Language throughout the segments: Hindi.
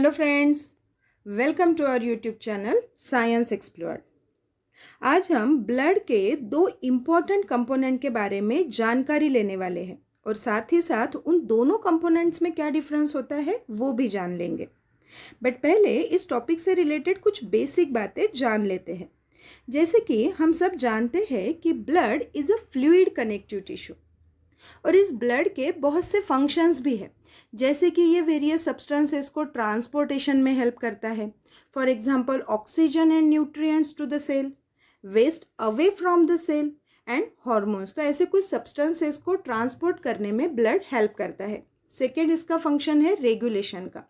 Hello friends, welcome to our YouTube channel science explored. आज हम ब्लड के दो इम्पॉर्टेंट कंपोनेंट के बारे में जानकारी लेने वाले हैं और साथ ही साथ उन दोनों कंपोनेंट्स में क्या डिफरेंस होता है वो भी जान लेंगे। बट पहले इस टॉपिक से रिलेटेड कुछ बेसिक बातें जान लेते हैं। जैसे कि हम सब जानते हैं कि blood is a fluid connective tissue और इस ब्लड के बहुत से फंक्शंस भी हैं, जैसे कि ये वेरियस सब्सटेंसेस को ट्रांसपोर्टेशन में हेल्प करता है। For example oxygen and nutrients to the cell, waste away from the cell and hormones. तो ऐसे कुछ सब्सटेंसेस को ट्रांसपोर्ट करने में ब्लड हेल्प करता है। सेकेंड इसका फंक्शन है रेगुलेशन का,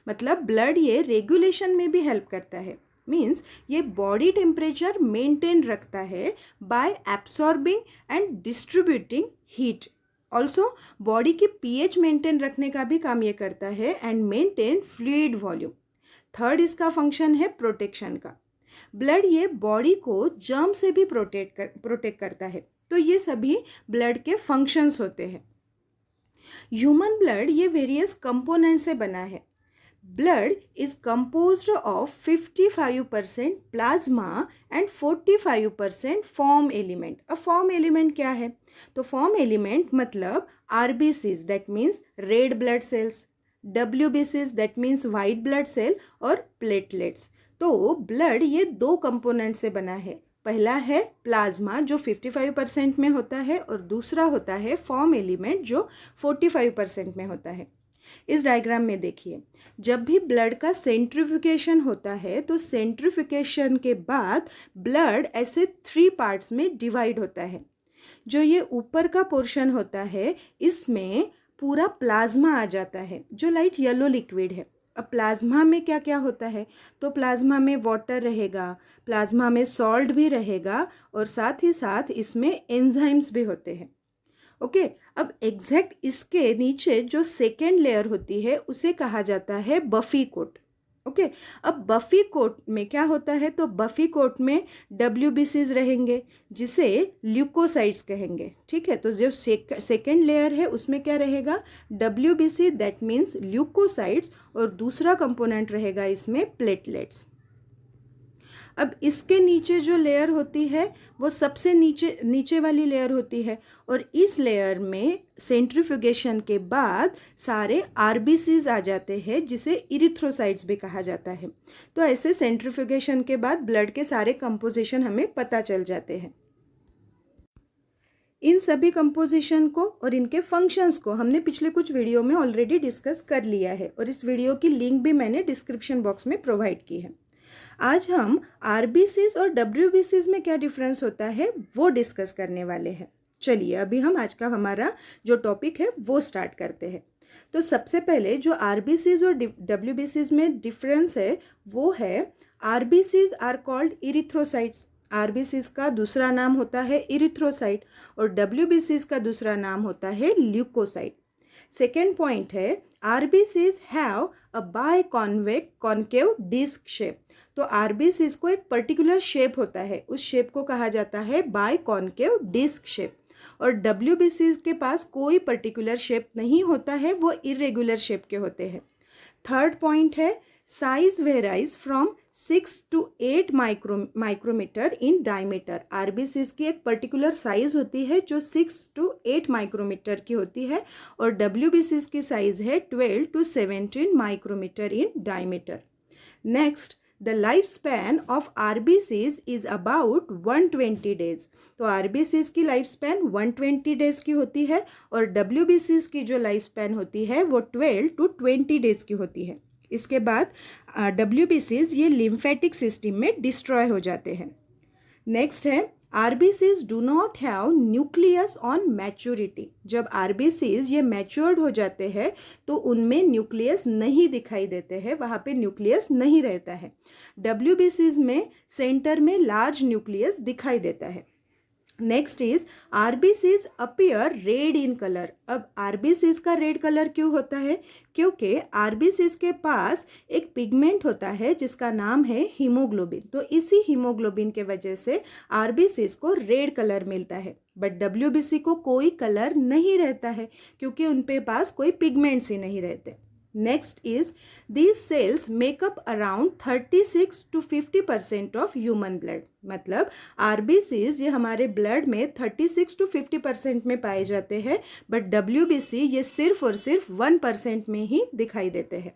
मतलब ब्लड ये रेगुलेशन में भी हेल्प करता है। मीन्स ये बॉडी टेम्परेचर मेंटेन रखता है by absorbing and distributing heat. Also body की पीएच मेंटेन रखने का भी काम ये करता है and maintain fluid volume. Third इसका फंक्शन है प्रोटेक्शन का। ब्लड ये बॉडी को जर्म से भी प्रोटेक्ट करता है। तो ये सभी ब्लड के फंक्शंस होते हैं। ह्यूमन ब्लड ये वेरियस कंपोनेंट से बना है। Blood is composed of 55% plasma and 45% form element. अब फॉर्म एलिमेंट क्या है? तो फॉर्म एलिमेंट मतलब RBCs that means red blood cells, डब्ल्यूबीसीज that means white blood cell और प्लेटलेट्स। तो ब्लड ये दो कंपोनेंट से बना है। पहला है प्लाज्मा जो 55% में होता है और दूसरा होता है फॉर्म एलिमेंट जो 45% में होता है। इस डायग्राम में देखिए, जब भी ब्लड का सेंट्रीफ्यूगेशन होता है तो सेंट्रीफ्यूगेशन के बाद ब्लड ऐसे 3 पार्ट्स में डिवाइड होता है। जो ये ऊपर का पोर्शन होता है इसमें पूरा प्लाज्मा आ जाता है जो लाइट येलो लिक्विड है। अब प्लाज्मा में क्या क्या होता है? तो प्लाज्मा में वाटर रहेगा, प्लाज्मा में सॉल्ट भी रहेगा और साथ ही साथ इसमें एंजाइम्स भी होते हैं। ओके अब एग्जैक्ट इसके नीचे जो सेकेंड लेयर होती है उसे कहा जाता है बफी कोट। ओके अब बफी कोट में क्या होता है? तो बफी कोट में डब्ल्यूबीसीज रहेंगे जिसे ल्यूकोसाइट्स कहेंगे। ठीक है, तो जो सेकेंड लेयर है उसमें क्या रहेगा? डब्ल्यूबीसी दैट मीन्स ल्यूकोसाइट्स और दूसरा कंपोनेंट रहेगा इसमें प्लेटलेट्स। अब इसके नीचे जो लेयर होती है वो सबसे नीचे वाली लेयर होती है और इस लेयर में सेंट्रीफ्यूगेशन के बाद सारे आरबीसीज आ जाते हैं जिसे इरिथ्रोसाइट्स भी कहा जाता है। तो ऐसे सेंट्रीफ्यूगेशन के बाद ब्लड के सारे कंपोजिशन हमें पता चल जाते हैं। इन सभी कंपोजिशन को और इनके फंक्शंस को हमने पिछले कुछ वीडियो में ऑलरेडी डिस्कस कर लिया है और इस वीडियो की लिंक भी मैंने डिस्क्रिप्शन बॉक्स में प्रोवाइड की है। आज हम आरबीसीज और डब्ल्यूबीसीज में क्या डिफरेंस होता है वो डिस्कस करने वाले हैं। चलिए अभी हम आज का हमारा जो टॉपिक है वो स्टार्ट करते हैं। तो सबसे पहले जो आरबीसीज और डब्ल्यूबीसीज में डिफरेंस है वो है RBCs are called erythrocytes. RBCs का दूसरा नाम होता है इरिथ्रोसाइट और डब्ल्यूबीसीज का दूसरा नाम होता है ल्यूकोसाइट। सेकेंड पॉइंट है RBCs have a concave disc shape. तो आरबीसीज को एक पर्टिकुलर शेप होता है, उस शेप को कहा जाता है बाय कॉन्केव डिस्क शेप। और डब्ल्यूबीसीज के पास कोई पर्टिकुलर शेप नहीं होता है, वो इरेगुलर शेप के होते हैं। थर्ड पॉइंट है size varies from 6 to 8 micrometre in diameter. RBCs की एक पर्टिकुलर साइज होती है जो 6 to 8 माइक्रोमीटर की होती है और डब्ल्यूबीसीज की साइज है 12 to 17 micrometre in diameter. Next The lifespan of RBCs is about 120 days। तो RBCs की लाइफ स्पैन 120 डेज की होती है और WBCs की जो लाइफ स्पैन होती है वो 12 to 20 डेज की होती है। इसके बाद WBCs ये लिम्फेटिक सिस्टम में डिस्ट्रॉय हो जाते हैं। नेक्स्ट है RBCs do not have nucleus on maturity. जब आरबीसीज ये मैच्योर्ड हो जाते हैं तो उनमें न्यूक्लियस नहीं दिखाई देते हैं, वहाँ पे न्यूक्लियस नहीं रहता है। डब्ल्यूबीसीज में सेंटर में लार्ज न्यूक्लियस दिखाई देता है। Next is RBCs appear red in colour. अब आरबीसीज का रेड कलर क्यों होता है? क्योंकि आरबीसीज के पास एक पिगमेंट होता है जिसका नाम है हीमोग्लोबिन। तो इसी हीमोग्लोबिन के वजह से आरबीसीज को रेड कलर मिलता है। बट डब्ल्यूबीसी को कोई कलर नहीं रहता है क्योंकि उनके पास कोई पिगमेंट्स ही नहीं रहते। Next is these cells makeup around 36 to 50% of human blood. मतलब आरबीसीज ये हमारे ब्लड में 36 to 50% में पाए जाते हैं, बट डब्ल्यूबीसी ये सिर्फ और सिर्फ 1% में ही दिखाई देते हैं।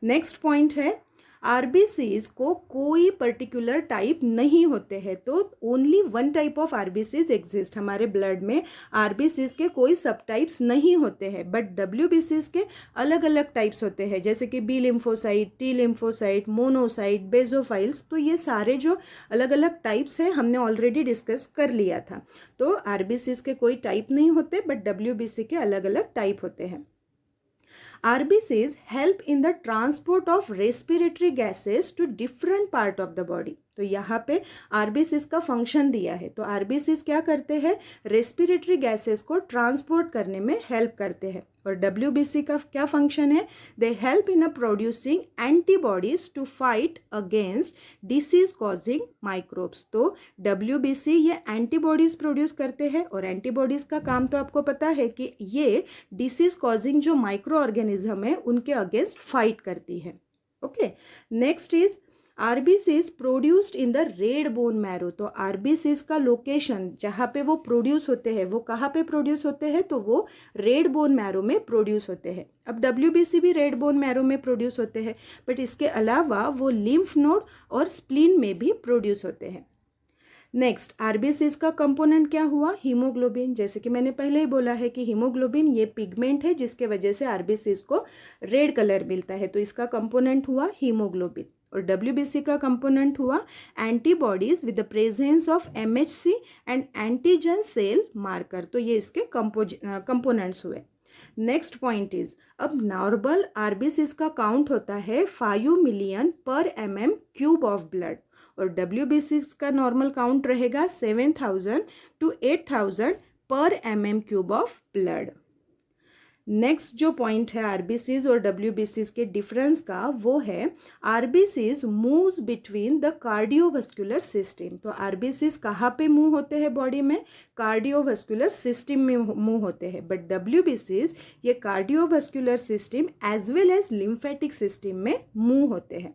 नेक्स्ट पॉइंट है आरबीसीज को कोई पर्टिकुलर टाइप नहीं होते हैं, तो only one type of RBCs exist. हमारे ब्लड में आरबीसीज के कोई सब टाइप्स नहीं होते हैं, बट डब्ल्यूबीसीज के अलग अलग टाइप्स होते हैं, जैसे कि B lymphocyte, T lymphocyte, monocyte, basophils. तो ये सारे जो अलग अलग टाइप्स हैं हमने ऑलरेडी डिस्कस कर लिया था। तो आरबीसीज के कोई टाइप नहीं होते, बट डब्ल्यूबीसी के अलग अलग टाइप होते हैं। RBCs help in the transport of respiratory gases to different part of the body। तो यहाँ पे RBCs का फंक्शन दिया है। तो RBCs क्या करते हैं, रेस्पिरेटरी गैसेस को ट्रांसपोर्ट करने में हेल्प करते हैं। और WBC का क्या फंक्शन है, they help in producing antibodies to fight against disease causing microbes. तो WBC ये एंटीबॉडीज प्रोड्यूस करते हैं, और एंटीबॉडीज का काम तो आपको पता है कि ये डिसीज कॉजिंग जो माइक्रो ऑर्गेनिज्म है उनके अगेंस्ट फाइट करती है। Okay, next is RBCs produced in the red bone marrow. तो आरबीसीज का लोकेशन जहाँ पे वो प्रोड्यूस होते हैं, वो कहाँ पे प्रोड्यूस होते हैं, तो वो रेड बोन मैरो में प्रोड्यूस होते हैं। अब डब्ल्यूबीसी भी रेड बोन मैरो में प्रोड्यूस होते हैं, बट इसके अलावा वो लिम्फ नोड और स्प्लीन में भी प्रोड्यूस होते हैं। नेक्स्ट, आरबीसीज का कंपोनेंट क्या हुआ, हीमोग्लोबिन। जैसे कि मैंने पहले ही बोला है कि हीमोग्लोबिन ये पिगमेंट है जिसके वजह से आरबीसीज को रेड कलर मिलता है, तो इसका कंपोनेंट हुआ हीमोग्लोबिन। और डब्ल्यूबीसी का कंपोनेंट हुआ antibodies with the presence of MHC and antigen cell marker. तो ये इसके कंपोनेंट्स हुए। नेक्स्ट पॉइंट इज, अब नॉर्मल आरबीसीज का काउंट होता है 5 मिलियन पर mm³ ऑफ ब्लड, और डब्ल्यूबीसी का नॉर्मल काउंट रहेगा 7,000 to 8,000 पर mm³ ऑफ ब्लड। नेक्स्ट जो पॉइंट है आरबीसीज और डब्ल्यूबीसीज के डिफरेंस का, वो है RBCs moves between the cardiovascular system. तो आरबीसीज कहाँ पे मूव होते हैं बॉडी में, कार्डियोवास्कुलर सिस्टम में मूव होते हैं, बट डब्ल्यूबीसीज ये cardiovascular system as well as lymphatic system में मूव होते हैं।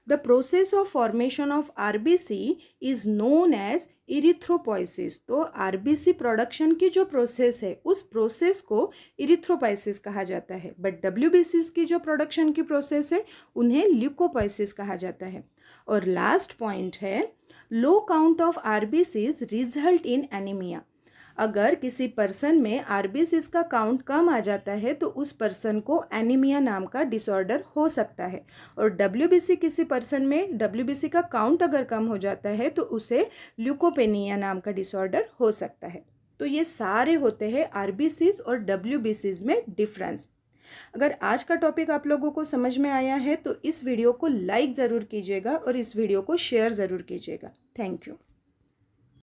The process of formation of RBC is known as erythropoiesis. तो आरबीसी प्रोडक्शन की जो प्रोसेस है उस प्रोसेस को इरिथ्रोपोइसिस कहा जाता है, बट डब्ल्यूबीसीज की जो प्रोडक्शन की प्रोसेस है उन्हें ल्यूकोपोइसिस कहा जाता है। और लास्ट पॉइंट है, low count of RBCs result in anaemia. अगर किसी पर्सन में आरबीसीज का काउंट कम आ जाता है तो उस पर्सन को एनीमिया नाम का डिसऑर्डर हो सकता है। और डब्ल्यूबीसी किसी पर्सन में डब्ल्यूबीसी का काउंट अगर कम हो जाता है तो उसे ल्यूकोपेनिया नाम का डिसऑर्डर हो सकता है। तो ये सारे होते हैं आरबीसीज और डब्ल्यूबीसीज में डिफरेंस। अगर आज का टॉपिक आप लोगों को समझ में आया है तो इस वीडियो को लाइक ज़रूर कीजिएगा और इस वीडियो को शेयर ज़रूर कीजिएगा। Thank you.